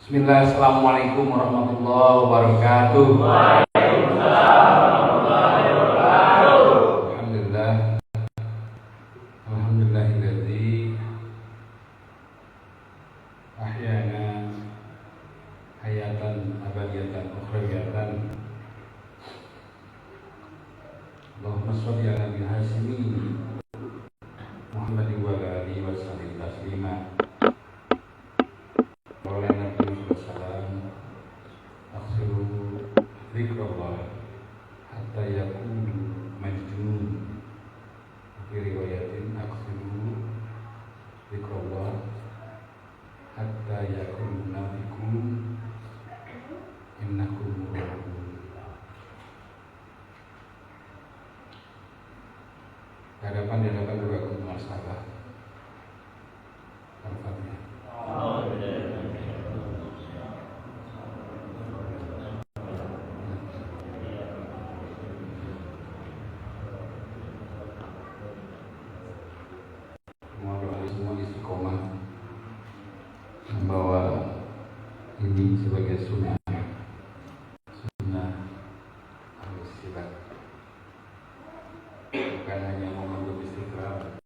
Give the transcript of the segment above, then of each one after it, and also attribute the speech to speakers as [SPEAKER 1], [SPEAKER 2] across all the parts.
[SPEAKER 1] Bismillah, assalamualaikum warahmatullahi wabarakatuh.
[SPEAKER 2] Waalaikumsalam warahmatullahi wabarakatuh.
[SPEAKER 1] Alhamdulillah, alhamdulillahilladzi ahyana hayatan abadiyatan ukhrawiyatan. Allahumma sholli ala nabi hasimi Muhammad wa ala alihi wa sallim taslima. Zikrullah hatta yakunu majnun. Fi riwayatin aqsidu zikrullah hatta yakunu nafiqun innakum murabun. Hadapan berbagai masalah. Al-Fatihah. Membawa ini sebagai sunnah al-istilah, bukan hanya momen beristighfar,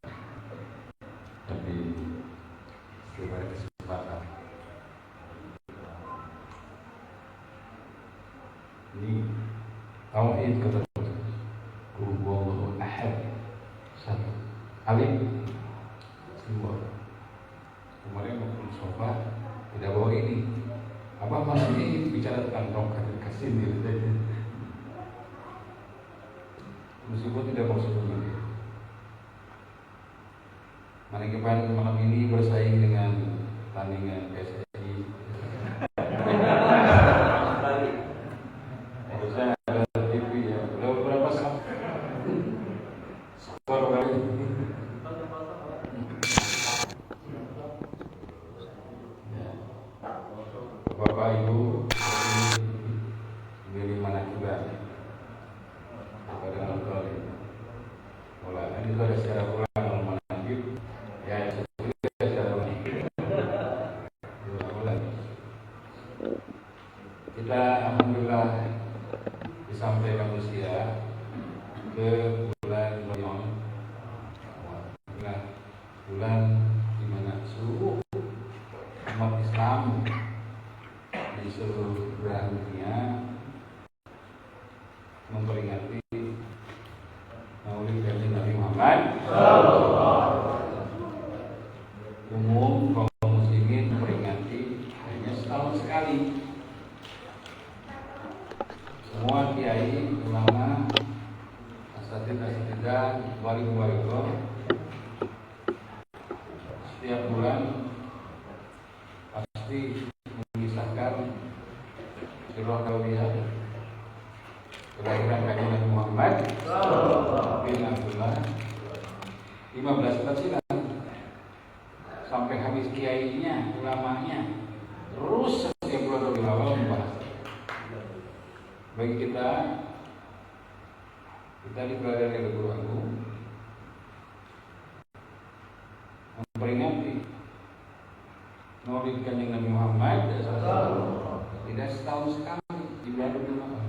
[SPEAKER 1] tapi sebagai kesempatan. Ini tauhid kata Allahu Ahad, satu alif simbol. Kemarin waktu sofa tidak bawa ini. Apa masih ini bicara tentang tongkat kasih diri saja. Meskipun tidak maksud begini. Manajemen malam ini bersaing dengan tandingan PSSI. Harusnya ada TV ya. Udah berapa skor kali? Bapak Ibu milih mana juga kepada nonton ulangan itu ada secara ulang kalau menanggip ya secara ulang. Kita alhamdulillah disampaikan usia ke bulan Ramadan, bulan di mana seluruh umat Islam di seluruh belahan dunia memperingati Maulid Kanjeng Nabi Muhammad. Umum kaum muslimin memperingati hanya setahun sekali. Semua kiai, ulama, asatidzah, wali-wali setiap bulan pasti mengisahkan sirah Nabawiyyah kelahiran Kanjeng Nabi Muhammad bin Abdullah 15 abad silam sampai habis kiainya, ulamanya, terus setiap bulan Rabiul Awal membahas. Bagi kita dipelajari oleh Guru Agung memperingati Maulid Kanjeng Nabi Muhammad tidak setahun sekali di bulan Rabiul Awal.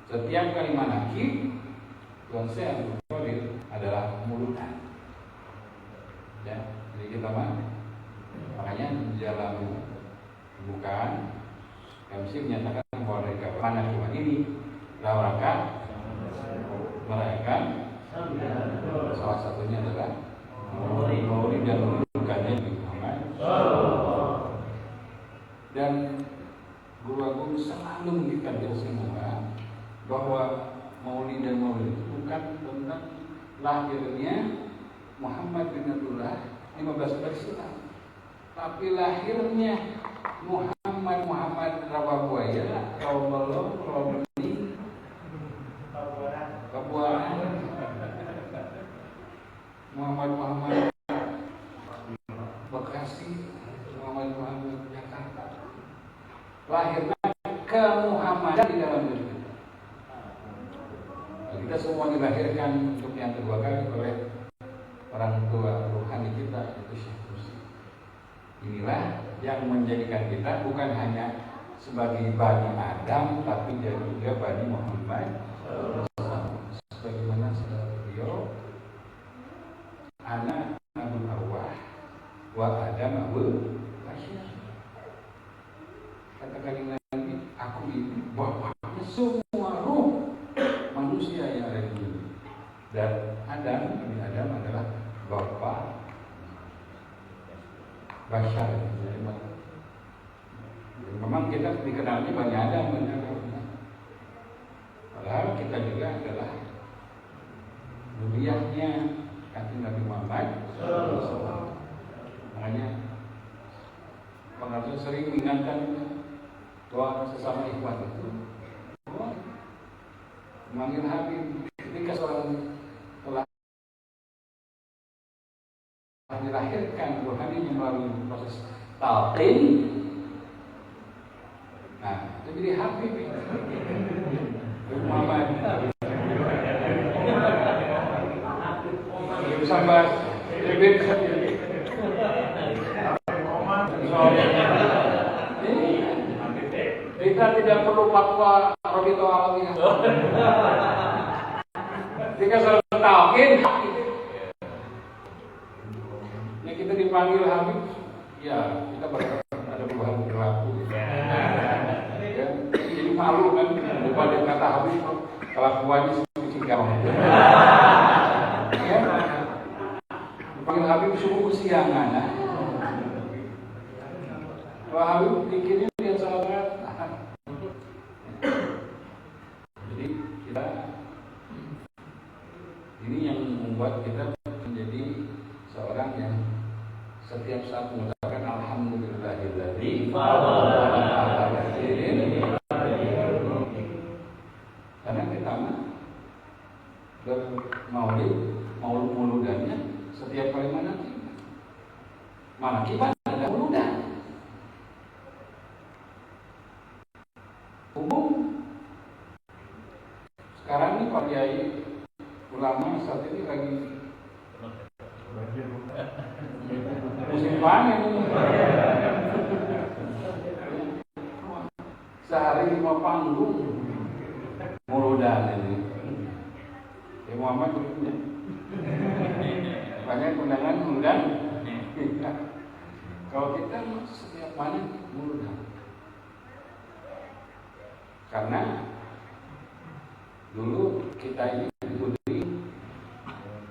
[SPEAKER 1] Setiap kali manakib konser Maulid adalah mulutan. Ya, jadi kita makanya dalam pembukaan MC menyatakan bahwa mereka manakib ini dalam rangka merayakan salah satunya adalah Maulid dan Kanjeng Nabi Muhammad. Dan Guru Agung selalu mengingatkan semua bahwa Maulid dan Maulid itu bukan tentang lahirnya Muhammad bin Abdullah 15 abad silam, tapi lahirnya Muhammad Rawabuaya Rawaballah Rawabani Kabuaran Muhammad Bekasi Muhammad Jakarta. Lahirnya kemuhammadan di dalam diri kita. Kita semua dilahirkan untuk yang kedua kali oleh orang tua rohani kita, itu Syekh Mursi. Inilah yang menjadikan kita bukan hanya sebagai Bani Adam, tapi juga Bani Muhammad. Sebagaimana beliau, Ana Abul Arwah wa Adam Abul Bashar. Kata kalian lagi, aku ini bapaknya semua ruh manusia yang ada di dunia. Dan Adam, Nabi Adam adalah bapak Bashar. Memang kita dikenalnya Bani Adam, padahal kita juga adalah zuriyahnya kanjeng Nabi Muhammad. Makanya pengajian sering mengingatkan bahwa sesama ikhwan itu memanggil Habib. Ketika seorang telah dilahirkan rohaninya melalui proses talqin, nah itu jadi Habib Muhammad. Sampai Habib kita tidak perlu fatwa Robito Alamiah. Jika sudah talqin, ya kita dipanggil Habib, ya kita ada perubahan perilaku. Ya, jadi malu kan, daripada kata Habib, kelakuannya seperti kamu. Ya, dipanggil Habib subuh kesiangan. Kalau Habib pikirnya dia sahabat. Jadi kita ini yang membuat kita menjadi seorang yang setiap saat mengucapkan alhamdulillahilladzi karena kita mauludannya setiap kali manakib ada mauludan umum. Sekarang ini Pak Kiai ulama saat ini lagi musim panen. Sehari 5 panggung mauludan ini. Ya Muhammad punya banyak undangan undang. Kalau kita setiap panen mauludan. Karena dulu kita ini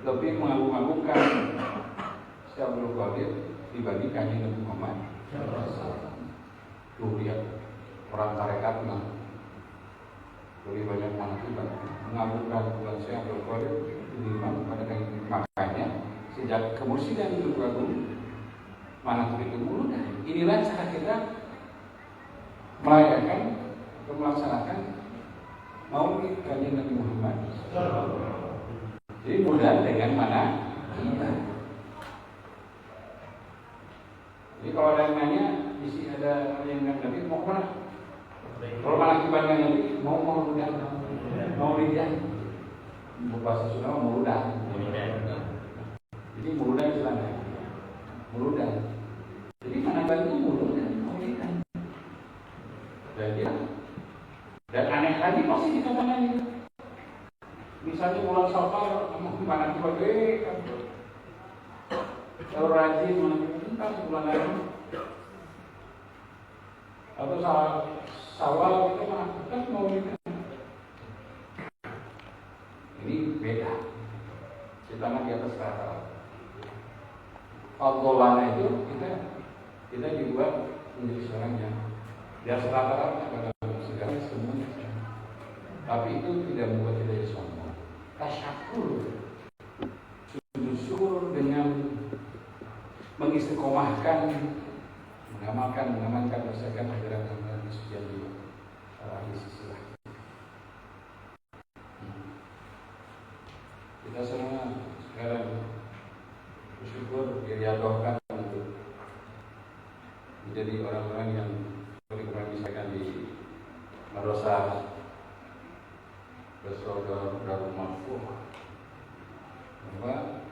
[SPEAKER 1] lebih mengagung-agungkan Syekh Abdul Qadir dibanding kanjeng Nabi Muhammad. Tuh lihat orang tarekat lebih banyak manfaat mengagungkan bulan Syekh Abdul Qadir dibanding pada kanjeng. Makanya sejak kemursidan itu beragung manfaat itu mulu. Inilah cara kita merayakan atau melaksanakan Maulid kanjeng Nabi Muhammad. Jadi mudah dengan mana kita. Jadi kalau ada yang nanya, isi ada yang Nabi mau kemana? Kalau mana kibarnya Nabi mau mudah, mau lidah. Bahasa Sunda mau mudah. Jadi mudah istilahnya, mudah. Jadi mana bantu mudah, mau lidah. Jadi dan aneh lagi pasti dikatakan itu. Misalnya bulan Safar, kamu gimana tiba kan? Kalau rajin menentukan bulan lalu, atau Syawal kita melakukan mau ini beda. Kita di atas rata. Al-Qolana itu kita dibuat menjadi seorang yang di atas rata-rata pada segala semuanya. Tapi itu tidak membuat kita jadi sombong. Tasyakur, sujud syukur dengan mengistiqomahkan, mengamalkan berdasarkan ajaran Nabi Sucian di sisilah. Kita semua sekarang bersyukur diriadohkan untuk menjadi orang-orang yang seperti kemarin misalkan di madrasah Darul Mahfuh, bahwa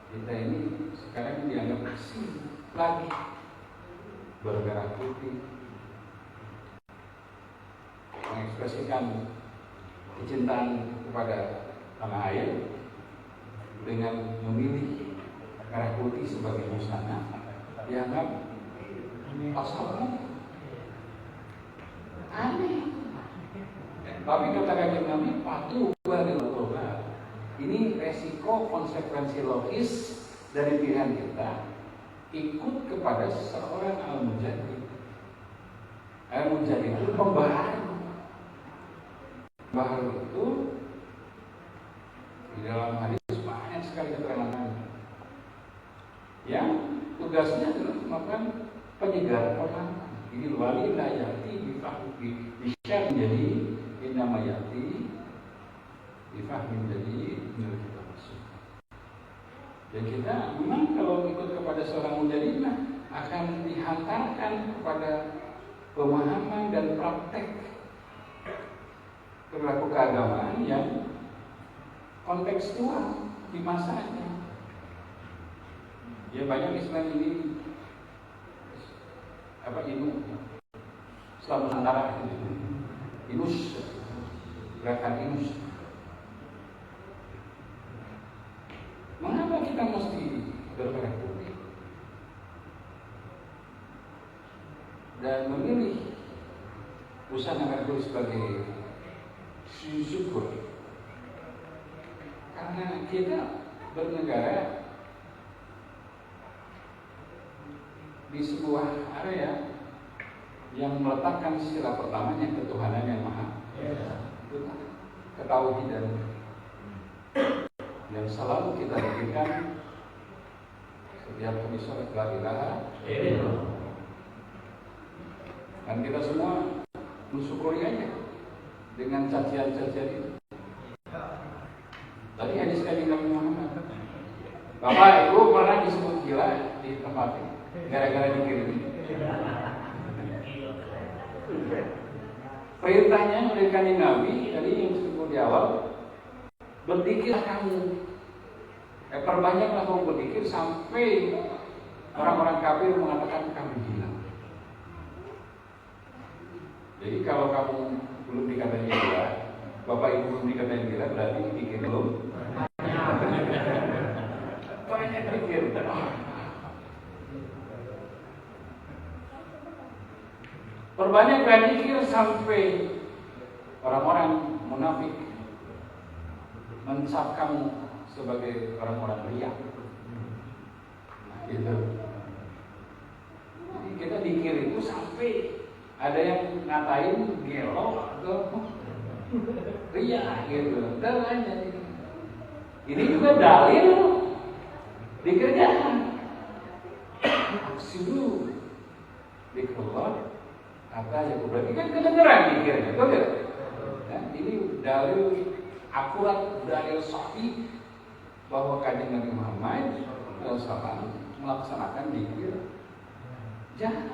[SPEAKER 1] kita ini sekarang dianggap asing lagi bermerah putih, mengekspresikan kecintaan kepada tanah air dengan memilih merah putih sebagai busana, dianggap pasal aneh. Tapi kata kajian Nabi, patuh dari Allah. Ini resiko konsekuensi logis dari pilihan kita ikut kepada seorang al-mujadid. Al-mujadid itu pembaharu. Pembaharu itu di dalam hadis banyak sekali keterangan yang tugasnya adalah melakukan penyegaran orang. Ini wali la yati bisa menjadi innama yati difahmi menjadi menurut kita masuk. Dan kita memang kalau ikut kepada seorang mujadid akan dihantarkan kepada pemahaman dan praktek perilaku keagamaan yang kontekstual di masanya. Ya banyak Islam ini Islam Nusantara Inus, gerakan Inus. Mengapa kita mesti bermerah putih dan memilih busana merah putih sebagai syukur? Karena kita bernegara di sebuah area yang meletakkan sila pertamanya ketuhanan yang maha, ketauhidan, yang selalu kita dirikan setiap kali sholat la ilaha illallah. Dan kita semua mensyukuri aja dengan cacian-cacian itu. Tadi hadis Nabi Muhammad, Bapak Ibu pernah disebut gila di tempat ini gara-gara dikirim. Perintahnya memberikan Nabi tadi yang disebut di awal, berzikirlah kamu, perbanyaklah kamu berzikir sampai orang-orang kafir mengatakan kamu gila. Jadi kalau kamu belum dikatain gila, Bapak Ibu belum dikatain gila, berarti dikir belum. Banyak dikir. Perbanyaklah dikir sampai orang-orang munafik mencap kamu sebagai orang-orang riya. Nah, gitu. Jadi kita dikir itu sampai ada yang ngatain gelo atau riya gitu. Ini juga dalil dikerjakan. Aksidu dikerjakan. Apa ya, berarti kan kedengeran dikirnya, betul tidak? Nah, ini dalil akurat, dalil sahih bahwa Kanjeng Nabi Muhammad SAW melaksanakan dikir jahat.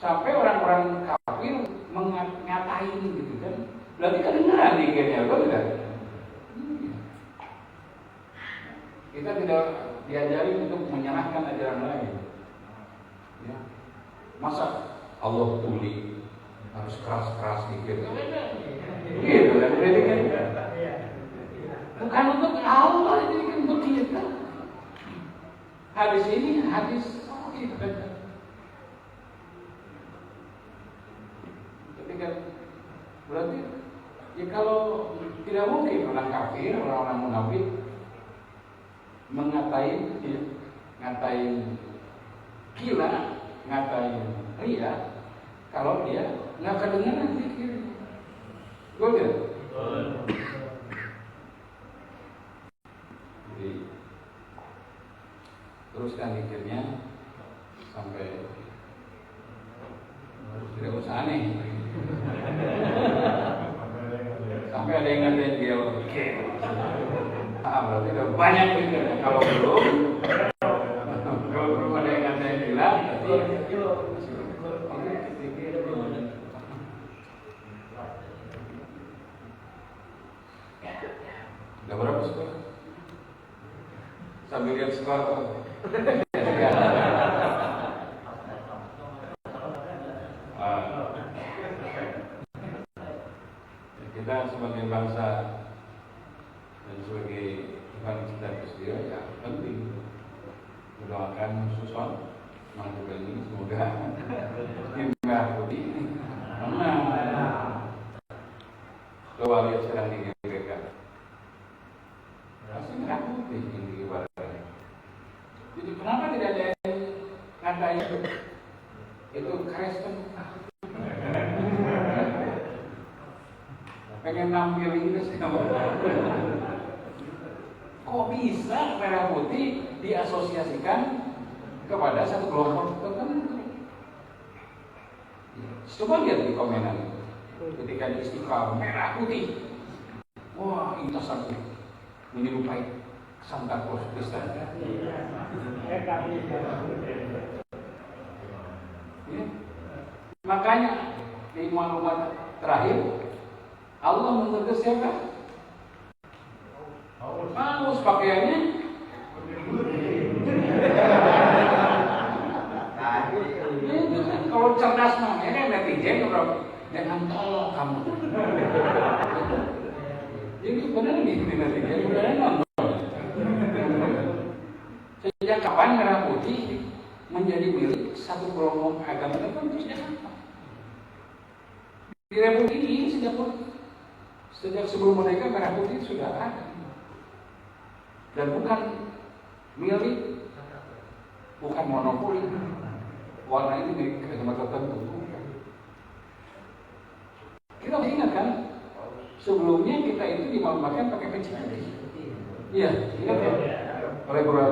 [SPEAKER 1] Sampai orang-orang kafir mengatain gitu kan, berarti kedengeran dikirnya, betul tidak? Kita tidak diajari untuk menyalahkan ajaran lain. Ya. Masa Allah tuli harus keras-keras dikit, gitu kan? Bukan untuk Allah, ini kan untuk kita. Hadis ini hadis kita. Ketika berarti ya kalau tidak mungkin orang kafir, orang-orang munafik mengatain, ya, ngatain gila, ngatain ria, kalau dia nggak kedengaran dikir. Betul? Jadi teruskan dikirnya sampai tidak usah aneh. Sampai ada yang ngatain dia, oke. Berarti udah banyak dikirnya. Kalau belum ada yang ngatain gila, berarti udah berapa skor? Sambil lihat skor. Kok bisa merah putih diasosiasikan kepada satu kelompok tertentu? Coba lihat di komenan itu. Ketika di Istiqlal merah putih, wah itu satu menyerupai Santa Claus Kristen. Ya. Makanya di maklumat terakhir Allah mengutus siapa? Paus pakaiannya. Itu kan kalau cerdas mah, ya kan netizen jangan tolong kamu. Jadi benar nih netizen benar nonton. Sejak kapan merah putih menjadi milik satu kelompok agama tertentu? Sejak kapan? Di Republik ini sejak sebelum mereka merah putih sudah ada. Dan bukan milik, bukan monopoli. Warna ini milik agama tertentu. Kita masih ingat kan? Sebelumnya kita itu dimaklumatkan pakai peci putih. Iya, ingat ya? Oleh Bro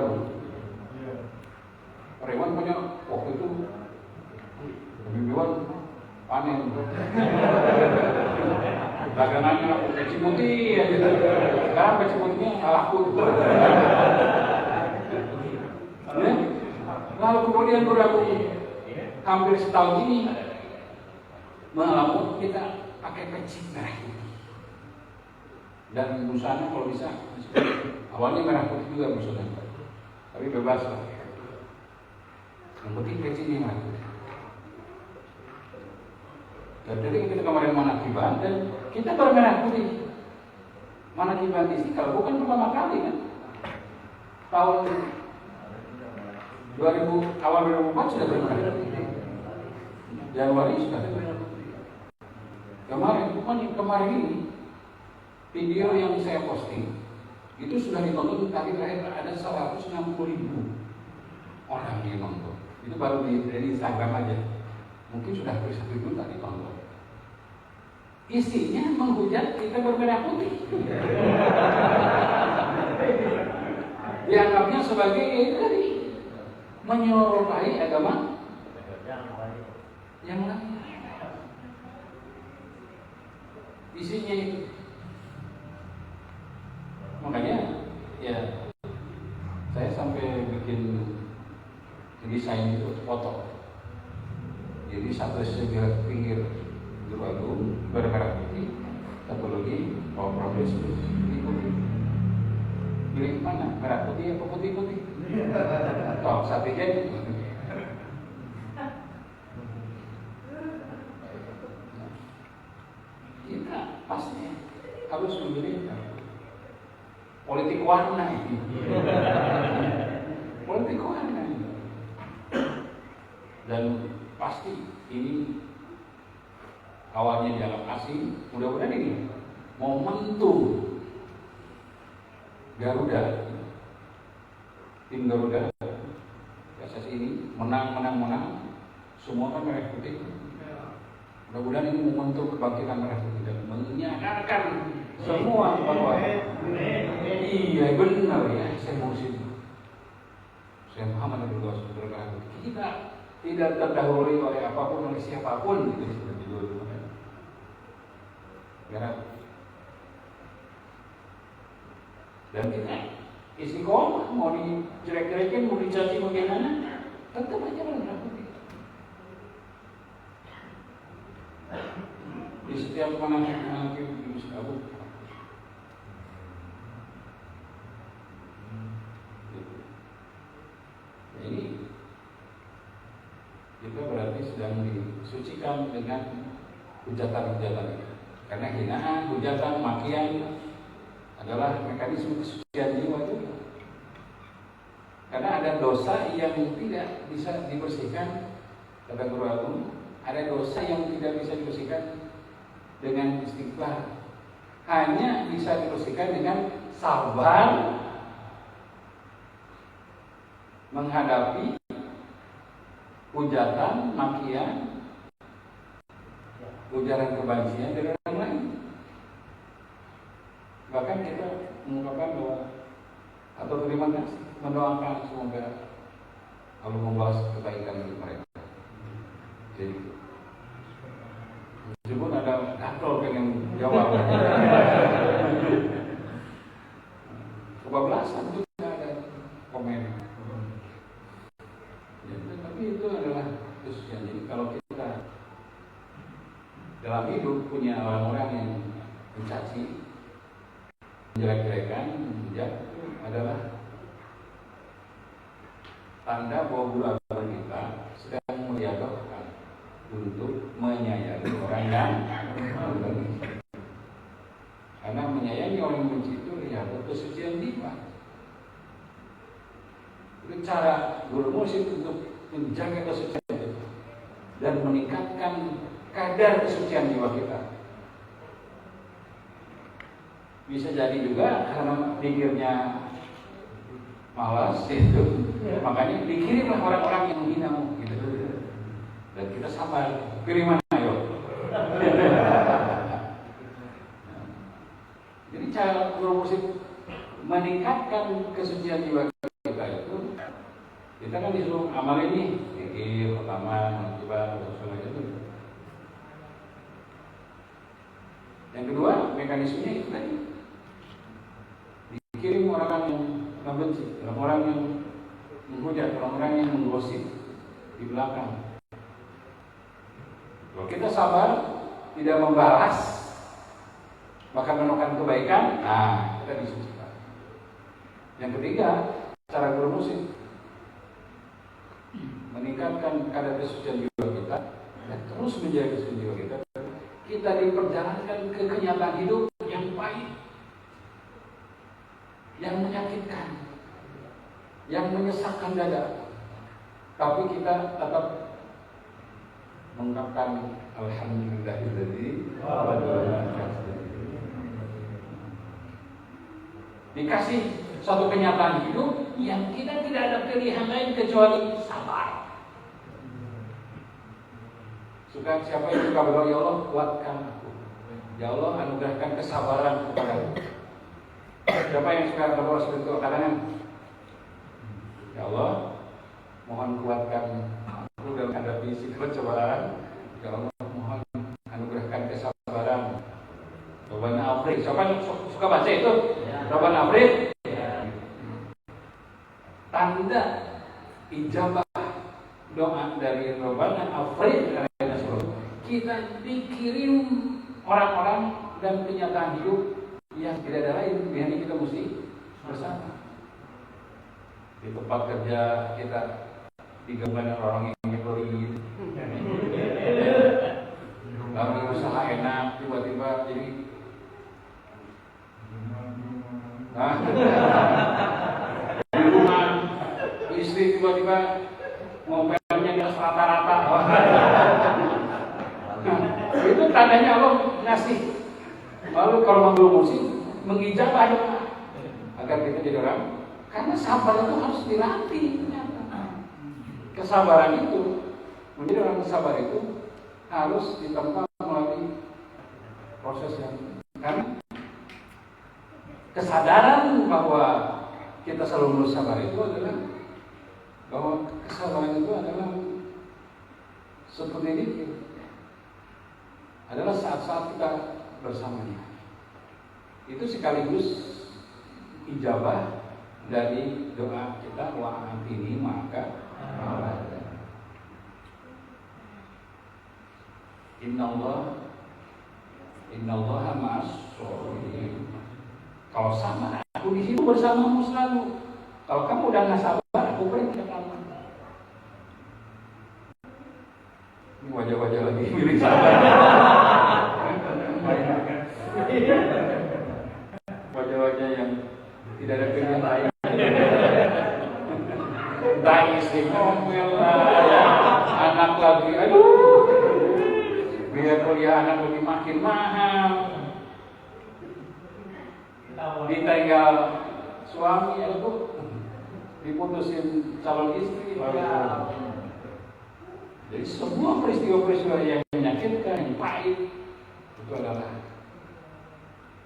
[SPEAKER 1] Rewan punya waktu itu bimbingan panen. Dagangannya peci putih ya gitu. Sekarang peci putihnya laku. Ya? Lalu kemudian berlaku hampir setahun ini mengalami kita pakai peci merah putih. Dan busana kalau bisa awalnya merah putih juga busana, tapi bebas lah. Yang penting pecinya merah putih. Dan jadi kita kemarin Manakiban dan kita bermerah putih. Manakiban di Istiqlal bukan pertama kali kan? Tahun 2000 awal 2004 sudah bermerah putih. Januari sudah bermerah putih. Kemarin ini video yang saya posting itu sudah ditonton tadi terakhir ada 160.000 orang yang nonton. Itu baru di Instagram aja. Mungkin sudah hampir 1 juta ditonton. Isinya menghujat kita bermerah putih. Dianggapnya sebagai itu tadi menyerupai agama yang lain. Isinya itu. Makanya ya saya sampai bikin desain itu foto. Jadi satu sebelah pinggir Bandung bermerah putih, satu lagi progres putih. Pilih mana? Merah putih apa putih-putih? Toh satu jadi. Kita pasti harus memilih politik warna ini. Politik warna ini. Dan pasti ini awalnya dianggap asing, mudah-mudahan ini momentum Garuda, tim Garuda, PSSI ini menang, semua kan merah putih. Mudah-mudahan ini momentum kebangkitan merah putih dan menyadarkan semua bahwa iya benar ya, saya mau sini. Saya Muhammad Abdullah Subhanahu kita tidak terdahului oleh apapun oleh siapapun itu seperti dulu. Dan kita istiqomah mau dijelek-jelekin, mau dicaci bagaimana, tetap aja merah putih. Di setiap anak di Istanbul. Ini kita berarti sedang disucikan dengan hujatan-hujatan itu. Karena hinaan, hujatan, makian adalah mekanisme kesucian jiwa itu. Karena ada dosa yang tidak bisa dibersihkan, kata Guru Agung, ada dosa yang tidak bisa dibersihkan dengan istighfar. Hanya bisa dibersihkan dengan sabar menghadapi hujatan, makian, ujaran kebencian dari orang lain. Bahkan kita mengungkapkan bahwa atau terima kasih, mendoakan semoga Allah membalas kebaikan untuk mereka. Jadi meskipun ada gatel pengen jawab, kebablasan juga ada komen. Ya, tapi itu adalah kesucian. Jadi kalau kita dalam hidup punya orang-orang yang mencaci, menjelek-jelekan, menjat, itu adalah tanda bahwa guru agama kita sedang menjatuhkan untuk menyayangi orang yang membenci. Karena menyayangi orang yang membenci itu lihat kesucian jiwa. Itu cara guru musik untuk menjaga kesucian itu dan meningkatkan kadar kesucian jiwa kita. Bisa jadi juga karena pikirnya malas itu, makanya dikirimlah orang-orang yang menghinamu gitu. Dan kita sabar, pilih mana yuk. Jadi cara guru musik meningkatkan kesucian jiwa kita itu, kita kan disuruh amal ini, zikir pertama, coba susunan itu. Yang kedua, mekanismenya itu tadi. Dikirim orang yang membenci, orang yang menghujat, orang yang menggosip di belakang. Kalau kita sabar, tidak membalas, bahkan melakukan kebaikan, nah kita disucikan. Yang ketiga, cara guru musik meningkatkan kadar kesucian jiwa kita dan terus menjaga kesucian jiwa kita. Kita diperjalankan ke kenyataan hidup yang pahit, yang menyakitkan, yang menyesakkan dada, tapi kita tetap mengungkapkan alhamdulillahilladzi dikasih suatu kenyataan hidup yang kita tidak ada pilihan lain kecuali sabar. Siapa yang suka berdoa, ya Allah kuatkan aku, ya Allah anugerahkan kesabaran kepadaku. Siapa yang suka berdoa seperti itu, katakan, ya Allah mohon kuatkan aku dalam menghadapi situasi cobaan. Ya Allah mohon anugerahkan kesabaran. Robana Afrik, siapa yang suka baca itu? Robana Afrik. Tanda ijabah doa dari Robana Afrik. Kita dikirim orang-orang dan kenyataan hidup yang tidak ada lain, yang kita mesti bersama. Di tempat kerja kita digabungkan orang yang nyebelin, lagi usaha enak, tiba-tiba jadi di rumah istri tiba-tiba mobilnya di atas rata-rata. Itu tandanya Allah ngasih. Lalu kalau mau musik mengijabah agar kita jadi orang, karena sabar itu harus dilatih. Kesabaran itu, menjadi orang sabar itu harus ditempa melalui proses yang, karena kesadaran bahwa kita selalu sabar itu adalah bahwa kesabaran itu adalah seperti ini, adalah saat-saat kita bersamanya. Itu sekaligus ijabah dari doa kita, wa atini maka Innallaha ma'as-shabirin. Kalau sama, aku di situ bersamamu selalu. Kalau kamu udah nggak sabar, aku pergi ke kamu. Ini wajah-wajah lagi milik sabar. Wajah-wajah yang tidak ada pilihan lain. Entah istri ngomel lah, anak lagi, aduh, biar kuliah anak lebih makin mahal. Ditinggal suami, aduh, diputusin calon istri. Ya. Jadi semua peristiwa-peristiwa yang menyakitkan, yang pahit, itu adalah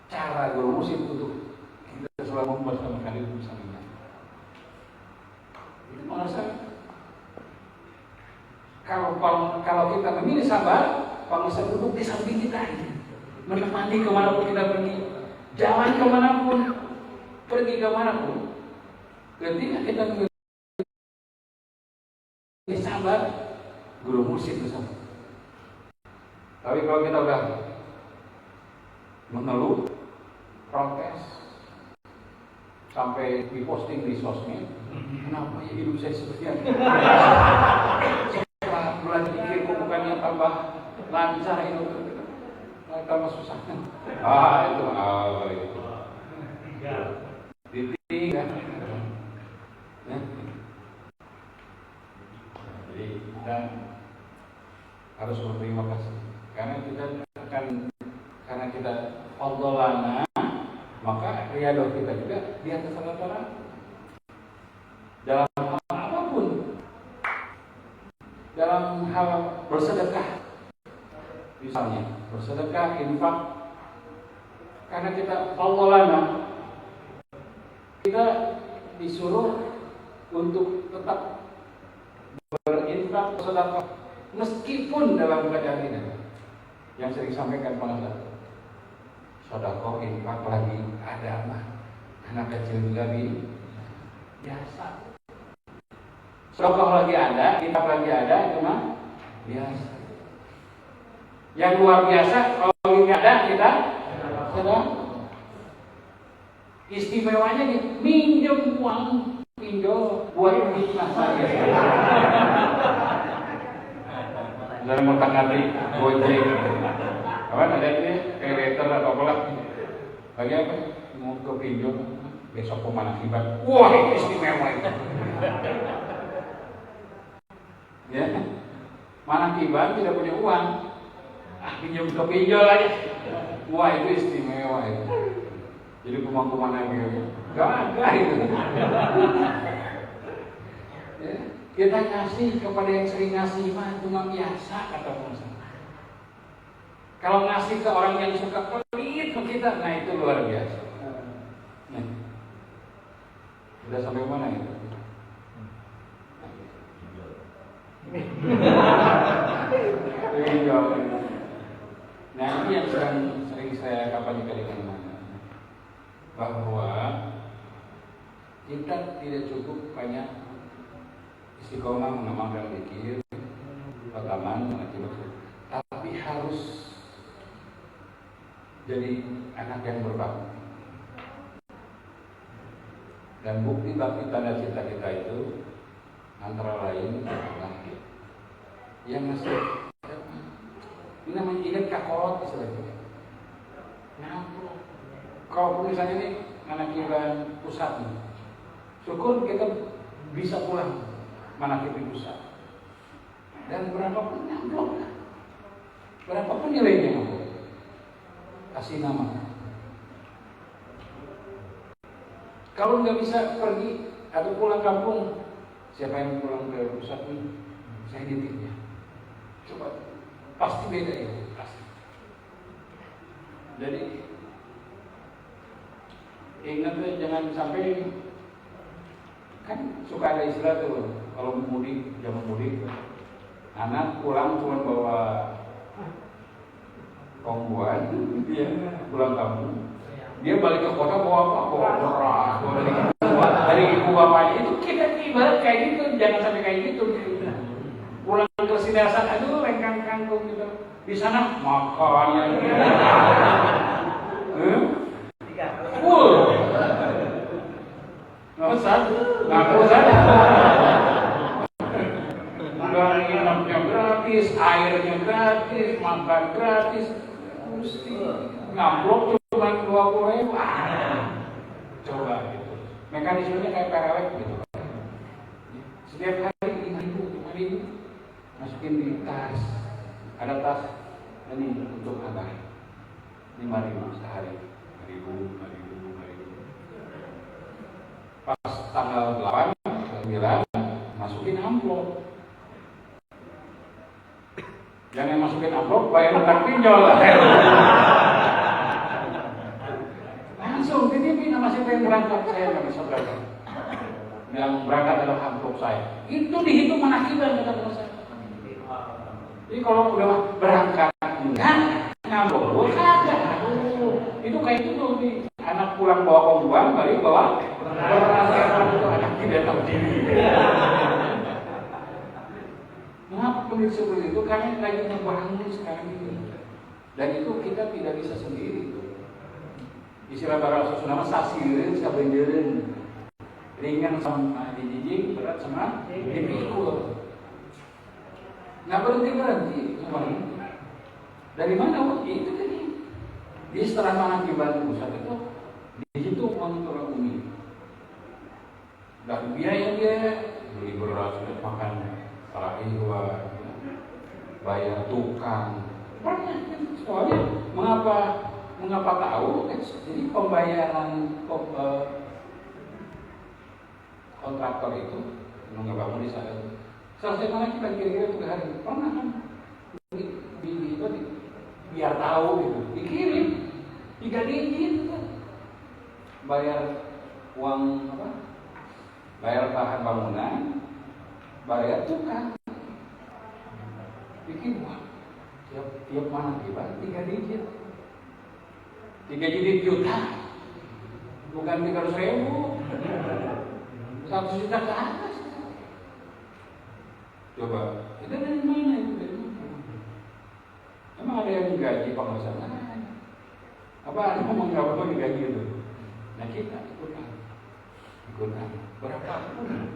[SPEAKER 1] cara guru musik untuk kita selalu mempersamakan itu bersama. Itu merasa kalau kita memilih sabar, pengusaha duduk di samping kita ini, menemani kemanapun kita pergi, jalan kemanapun, pergi kemanapun. Ketika kita memilih sabar, guru musik bersama. Tapi kalau kita udah mengeluh, protes, sampai diposting di sosmed, kenapa ya hidup saya seperti ini? Setelah bulan pikir kok bukannya tambah lancar itu, tambah susah. Itu ditinggal. Jadi kita harus berterima kasih karena kita Allah lana, maka riadoh kita juga di atas rata-rata dalam hal apapun, dalam hal bersedekah, misalnya bersedekah, infak, karena kita Allah lana, kita disuruh untuk tetap berinfak, bersedekah, meskipun dalam keadaan ini yang sering sampaikan pada sedekah, infak lagi ada mah anak kecil juga biasa. Sedekah lagi ada, infak lagi ada, itu mah biasa. Yang luar biasa kalau ini ada kita sedekah. Istimewanya minjem uang pinjol buat hikmah saja. Jangan mau tanggapi gojek. Kawan ada ini elevator atau apalah. Bagi apa? Mau ke pinjol besok pemana akibat. Wah, istimewa itu. Ya, mana kibar tidak punya uang, pinjam ke pinjol aja. Wah, itu istimewa itu. Jadi kumang-kumang gitu. Gak itu. Ya, kita ngasih kepada yang sering ngasih mah cuma biasa kata Musa. Kalau ngasih ke orang yang suka pelit ke kita, nah itu luar biasa. Nah, udah sampai mana itu? Nah ini yang sering saya kapanyakan dengan mana, bahwa kita tidak cukup banyak istiqomah mengamalkan zikir, rekaman, tapi harus jadi anak yang berbakti. Dan bukti bakti tanda cinta kita itu antara lain adalah yang masih ini namanya ingat kakolot istilahnya. Nah, kalau misalnya nih anak kiban pusat nih, syukur kita bisa pulang manakib di pusat. Dan berapapun amplop, berapapun nilainya amplop, kasih nama. Kalau nggak bisa pergi atau pulang kampung, siapa yang pulang ke pusat nih? Saya nitipnya. Coba, pasti beda itu, pasti. Jadi ingat jangan sampai, kan suka ada istilah tuh kalau mudik, zaman mudik, anak pulang cuma bawa kongguan, dia pulang kampung. Dia balik ke kota bawa apa? Bawa beras, bawa dari ibu bapaknya. Itu kita ibarat kayak gitu, jangan sampai kayak gitu. Pulang ke Sidasan aja tuh lengkang kangkung gitu. Di sana makannya. Full. Ngaku saja. Udah nginepnya gratis, airnya gratis, makan gratis. Mesti ngamplok cuma 20.000. Coba gitu. Mekanismenya kayak PRW gitu. Setiap hari 5.000 masukin di tas. Ada tas ini untuk abah 5.000 sehari. 5.000. Pas tanggal 8, 9 masukin amplop. Jangan masukin amplop bayar utang pinjol. nama siapa yang berangkat, saya nggak bisa berangkat. Yang berangkat adalah amplop saya. Itu dihitung manakiban kata saya. Jadi kalau udah berangkat enggak ngambol, kagak. Itu kayak itu tuh di anak pulang bawa kongguan, balik bawa nasihat itu anak tidak tahu diri. Mengapa kondisi seperti itu? Karena lagi ngebangun sekarang ini. Dan itu kita tidak bisa sendiri. Istilah para Rasulullah sasirin, sabenderin, ringan sama dijijik, berat sama dipikul. Nggak berhenti. Dari mana? Itu tadi. Di setelah manakiban pusat itu dihitung uang umi. Dan biaya beli beras, makan ihwa, bayar tukang. Soalnya mengapa tahu? Jadi pembayaran kontraktor itu ngebangun di sana. Selesai mana kita kira-kira 3 hari pernah kan biar tahu gitu dikirim 3 digit kan. Bayar uang apa? Bayar bahan bangunan, bayar tukang. Bikin uang tiap mana tiba 3 digit. 3 digit juta, bukan 300.000, 1 juta ke atas. Coba, itu dari mana itu? Emang ada yang gaji pengusaha? Apa ada ngomong berapa tuh digaji itu? Nah kita ikutan berapapun.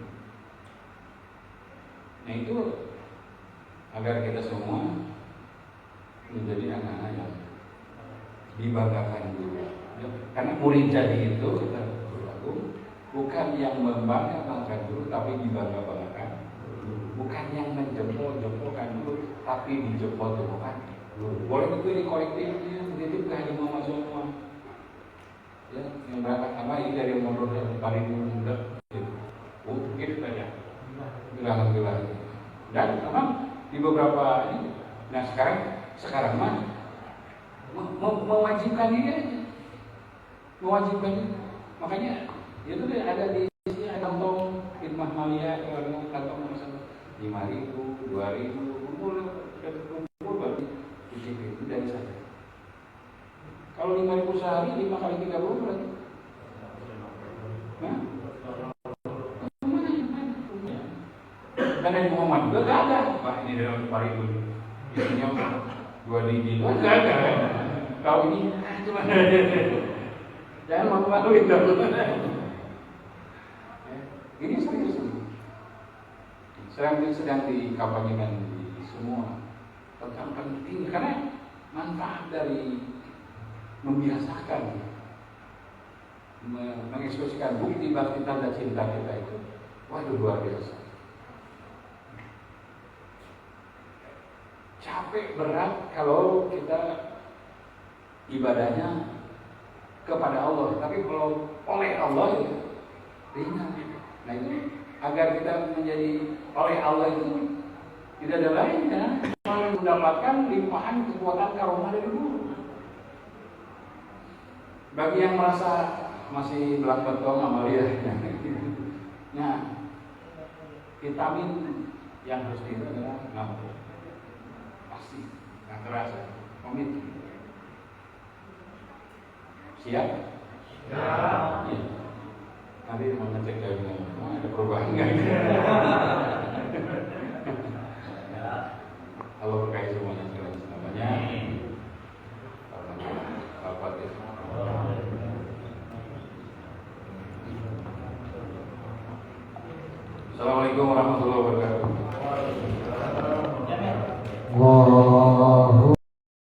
[SPEAKER 1] Nah itu agar kita semua menjadi anak-anak yang dibanggakan dulu. Karena murid jadi itu kita berlaku bukan yang membanggakan dulu, tapi dibangga-banggakan. Bukan yang menjempol-jempolkan dulu, tapi dijempol-jempolkan dulu. Boleh itu di kolektifnya, dititip ke Haji Muhammad semua. Ya, yang berangkat apa ini dari umur yang paling muda, gitu saja. Alhamdulillah. Dan memang di beberapa ini, nah sekarang mah mewajibkan ini aja, mewajibkan ini. Makanya itu ada di sini ada kantong khidmat malia, kalau kantong misalnya 5.000, 2.000, kumpul berarti dicicil itu dari saya. Kalau 5.000 sehari, 5 kali 30 berarti. Nah, dan Nabi Muhammad juga gak ada. Pak ini dalam 4.000, isinya 2 digit. Gak ada. Kau ini cuma jangan malu-maluin dong. Ini serius. Sedang dikampanyekan di semua tentang penting karena manfaat dari membiasakan mengekspresikan bukti bakti tanda cinta kita itu, waduh luar biasa. Capek berat kalau kita ibadahnya kepada Allah, tapi kalau oleh Allah itu ringan. Nah itu agar kita menjadi oleh Allah itu tidak ada lain kan mendapatkan limpahan kekuatan karomah dari guru. Bagi yang merasa masih belak betong amaliyahnya, nah vitamin yang harus itu adalah nafsu. Pasti nggak terasa, komit. Siap? Ya. Nanti mau ngecek dari ada perubahan nggak? Halo berkait semuanya namanya. Al-Fatihah. Assalamualaikum warahmatullahi wabarakatuh.